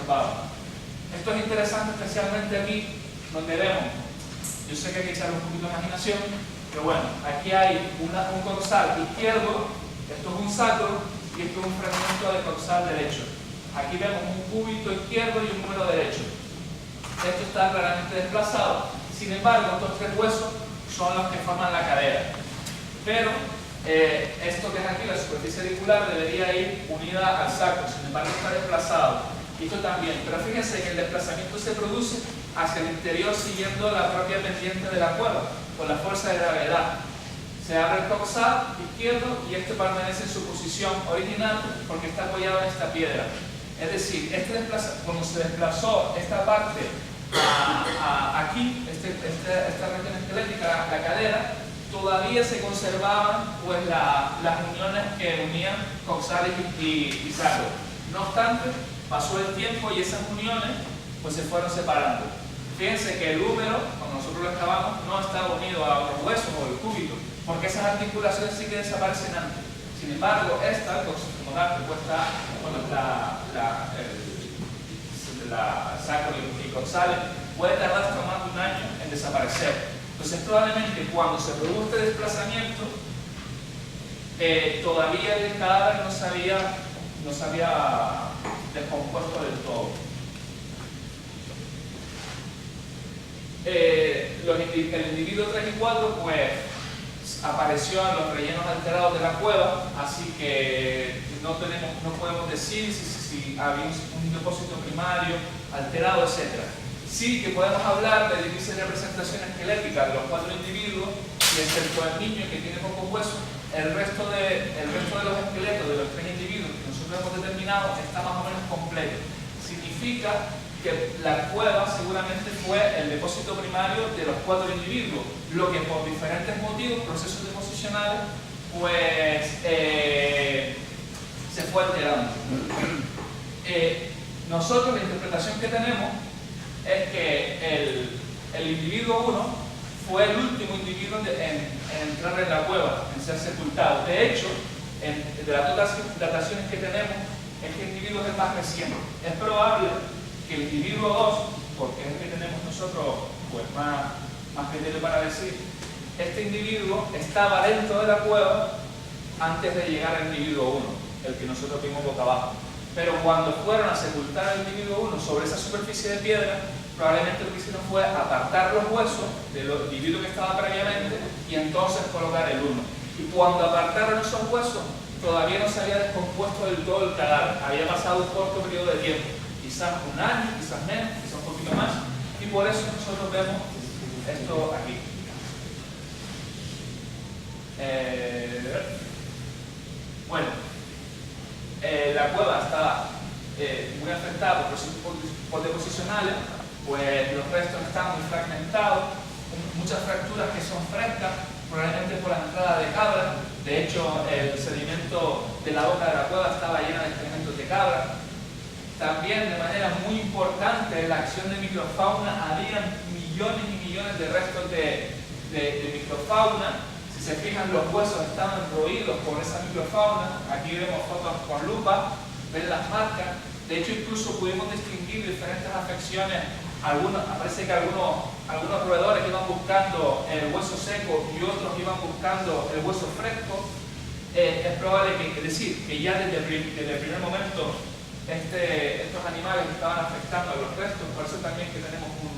conservaban. Esto es interesante especialmente aquí, donde vemos, yo sé que hay que echarle un poquito de imaginación, pero bueno, aquí hay un coxal izquierdo, esto es un sacro y esto es un fragmento de coxal derecho. Aquí vemos un cúbito izquierdo y un número derecho. Esto está claramente desplazado, sin embargo, estos tres huesos son los que forman la cadera. Pero esto que es aquí, la superficie auricular, debería ir unida al sacro, sin embargo está desplazado. Y esto también, pero fíjense que el desplazamiento se produce hacia el interior siguiendo la propia pendiente de la cuerda, por la fuerza de gravedad. Se abre el coxal izquierdo y este permanece en su posición original porque está apoyado en esta piedra. Es decir, cuando se desplazó esta parte aquí, esta región esquelética, la cadera, todavía se conservaban pues, las uniones que unían coxales y sacro. No obstante, pasó el tiempo y esas uniones pues, se fueron separando. Fíjense que el húmero, cuando nosotros lo excavamos, no está unido a otros huesos o el cúbito, porque esas articulaciones sí que desaparecen antes. Sin embargo, esta, como tal, que cuesta, bueno, la sacro y coxales, puede tardar hasta más de un año en desaparecer. Entonces, probablemente cuando se produjo este desplazamiento, todavía el cadáver no se había descompuesto del todo. El individuo 3 y 4 pues apareció en los rellenos alterados de la cueva, así que no podemos decir si había un depósito primario alterado, etc. Sí que podemos hablar de difícil representación esquelética de los 4 individuos y excepto el niño que tiene pocos huesos, el resto de los esqueletos de los 3 individuos que nosotros hemos determinado está más o menos completo. Significa que la cueva seguramente fue el depósito primario de los 4 individuos, lo que por diferentes motivos, procesos deposicionales, pues se fue alterando. Nosotros la interpretación que tenemos es que el individuo 1 fue el último individuo en entrar en la cueva, en ser sepultado. De hecho, de las dataciones que tenemos, este individuo es el más reciente. Es probable que el individuo 2, porque es el que tenemos nosotros pues, más criterio para decir, este individuo estaba dentro de la cueva antes de llegar al individuo 1, el que nosotros vimos boca abajo. Pero cuando fueron a sepultar al individuo 1 sobre esa superficie de piedra, probablemente lo que hicieron fue apartar los huesos del individuo que estaba previamente y entonces colocar el 1. Y cuando apartaron esos huesos, todavía no se había descompuesto del todo el cadáver, había pasado un corto periodo de tiempo, quizás un año, quizás menos, quizás un poquito más, y por eso nosotros vemos esto aquí. Bueno, la cueva estaba muy afectada por procesos deposicionales, pues los restos están muy fragmentados, muchas fracturas que son frescas, probablemente por la entrada de cabra. De hecho, el sedimento de la boca de la cueva estaba llena de excrementos de cabra. También, de manera muy importante, en la acción de microfauna, había millones y millones de restos de microfauna. Si se fijan, los huesos estaban roídos por esa microfauna. Aquí vemos fotos con lupa, ven las marcas. De hecho, incluso pudimos distinguir diferentes afecciones. Parece que algunos roedores iban buscando el hueso seco y otros iban buscando el hueso fresco. Es probable que ya desde el primer momento estos animales estaban afectando a los restos. Por eso también que tenemos un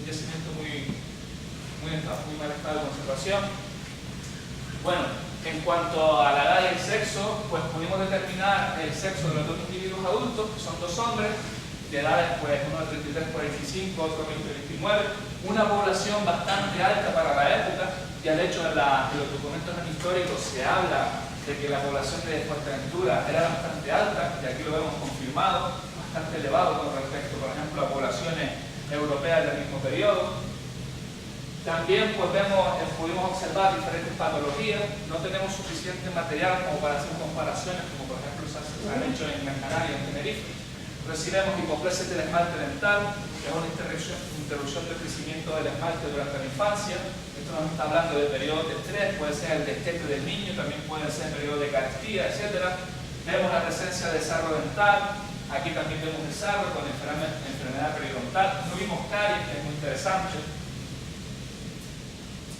yacimiento muy mal estado de conservación. Bueno, en cuanto a la edad y el sexo, pues pudimos determinar el sexo de los 2 individuos adultos, que son 2 hombres, de edades, pues uno de 33 por 25, otro de 29, una población bastante alta para la época. Ya de hecho en los documentos históricos se habla de que la población de Fuerteventura era bastante alta, y aquí lo vemos confirmado, bastante elevado con respecto, por ejemplo, a poblaciones europeas del mismo periodo. También pues pudimos observar diferentes patologías. No tenemos suficiente material como para hacer comparaciones, como por ejemplo se han hecho en Gran Canaria, en Tenerife. Recibimos hipoplesis del esmalte dental, que es una interrupción del crecimiento del esmalte durante la infancia. Esto nos está hablando de periodos de estrés, puede ser el destete del niño, también puede ser el periodo de carestía, etc. Vemos la presencia de sarro dental, Aquí también vemos el sarro con enfermedad periodontal. No vimos caries, que es muy interesante.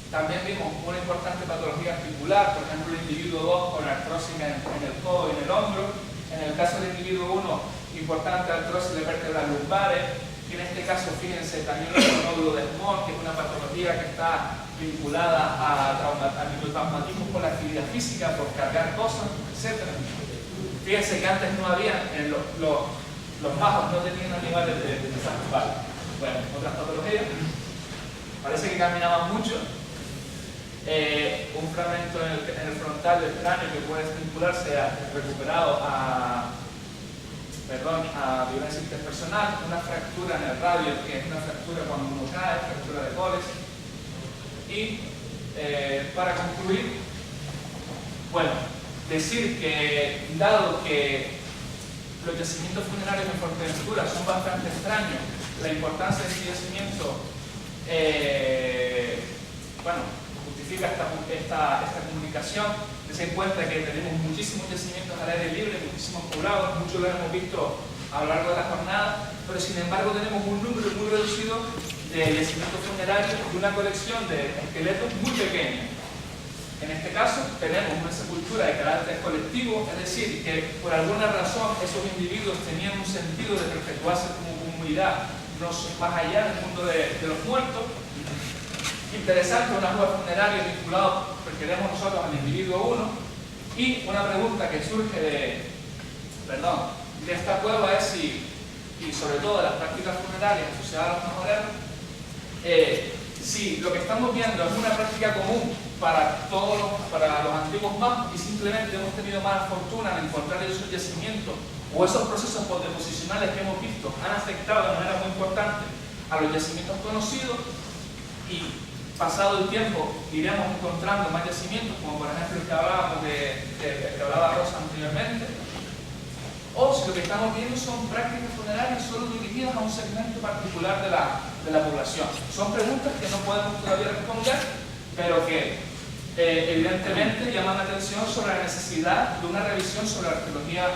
También vimos una importante patología articular, por ejemplo el individuo 2 con artrosis en el codo y en el hombro. En el caso del individuo 1, importante artrosis de vértebras lumbares. Y en este caso, fíjense, también el nódulo de Small, que es una patología que está vinculada a microtraumatismos por la actividad física, por cargar cosas, etc. Fíjense que antes no había, los bajos no tenían animales de desactivar. Bueno, otras patologías. Parece que caminaban mucho. Un fragmento en el frontal del cráneo que puede vincularse recuperado a violencia interpersonal, una fractura en el radio, que es una fractura cuando uno cae, fractura de coles. Y para concluir, bueno, decir que dado que los yacimientos funerarios en Fuerteventura son bastante extraños, la importancia de este yacimiento justifica esta comunicación. Se encuentra que tenemos muchísimos yacimientos al aire libre, muchísimos poblados, muchos lo hemos visto a lo largo de la jornada, pero sin embargo tenemos un número muy reducido de yacimientos funerarios y una colección de esqueletos muy pequeña. En este caso tenemos una sepultura de carácter colectivo, es decir, que por alguna razón esos individuos tenían un sentido de perpetuarse como comunidad, más allá del mundo de los muertos. Interesante, una cueva funeraria vinculada, porque queremos nosotros al individuo 1. Y una pregunta que surge de esta cueva es y sobre todo de las prácticas funerarias asociadas a los majoreros, si lo que estamos viendo es una práctica común para los antiguos más y simplemente hemos tenido mala fortuna en encontrar esos yacimientos o esos procesos postdeposicionales que hemos visto han afectado de manera muy importante a los yacimientos conocidos y pasado el tiempo iremos encontrando más yacimientos, como por ejemplo el que hablábamos que hablaba Rosa anteriormente, o si lo que estamos viendo son prácticas funerarias solo dirigidas a un segmento particular de la población. Son preguntas que no podemos todavía responder, pero que evidentemente llaman la atención sobre la necesidad de una revisión sobre la arqueología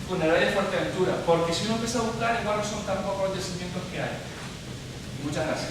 funeraria de Fuerteventura, porque si uno empieza a buscar, igual no son tan pocos los yacimientos que hay. Muchas gracias.